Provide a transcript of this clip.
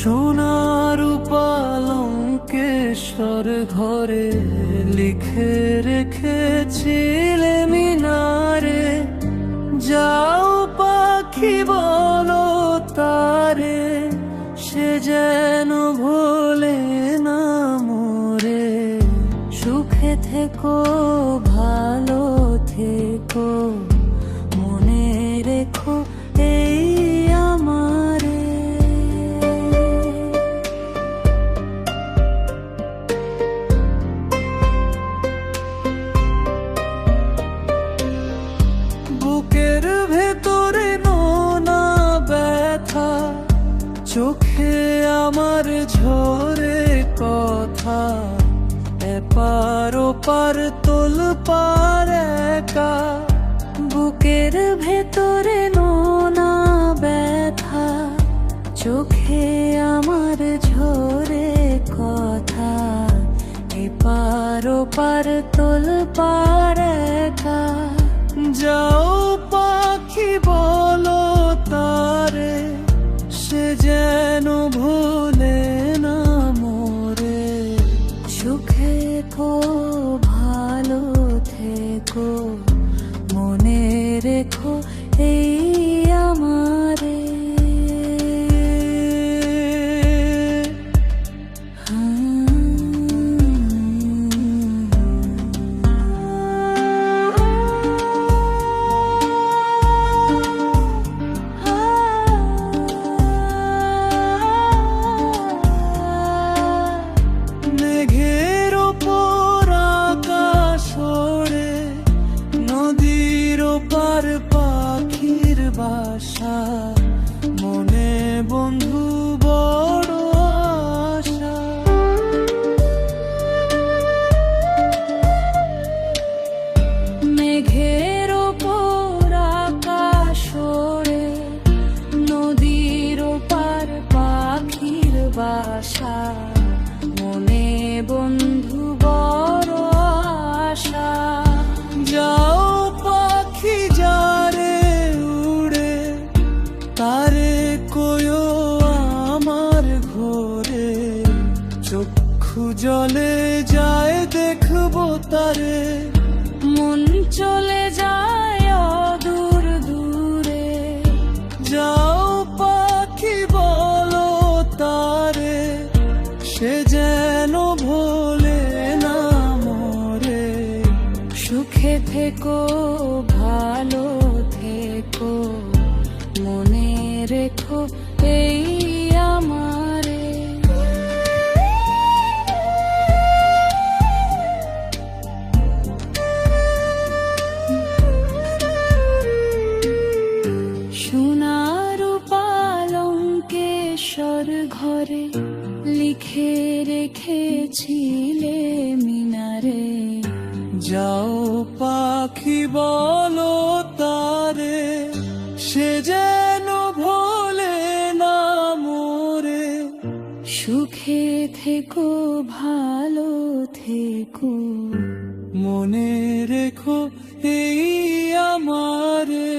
সোনার পালঙ্কেশ্বর ঘরে লিখে রেখেছিলে মিনারে, যাও পাখি বলো তারে, সে যেন ভোলে না মোরে। সুখে থেকো ভালো থেকো, মনে রেখো এই আমারে। বুকের ভেতরে নোনা ব্যথা, চোখে আমার ঝরে কথা, এপার ওপার তোলপাড় একা। বুকের ভেতরে নোনা ব্যথা, চোখে আমার ঝরে কথা, এপার ওপার তোলপাড় একা। যাও পাখি বলো তারে, সে যেন ভোলে না মোরে। সুখে থেকো ভালো থেকো, মনে রেখো এই আমারে। মেঘের ওপর আকাশ ওড়ে, নদীর ওপার পাখির বাসা, মনে বন্ধু বড় আশা। মেঘের ওপর আকাশ ওড়ে, নদীর ওপার পাখির বাসা, মনে বন্ধু বড় আশা। যাও পাখি যারে উড়ে, তারে কয়ো আমার ঘোরে। চক্ষু জলে যায় দেখবো তারে, মন চলে যায় অদূর দূরে। যাও পাখি বলো তারে, সে যেন ভোলে না মোরে। সুখে থেকো ভালো থেকো, মনে রেখো এই আমারে। সোনার পালঙ্কেশ্বর ঘরে লিখে রেখেছিলে মিনারে, যাও পাখি বলো তারে, সে যেন ভোলে না মোরে। সুখে থেকো ভালো থেকো, মনে রেখো এই আমারে।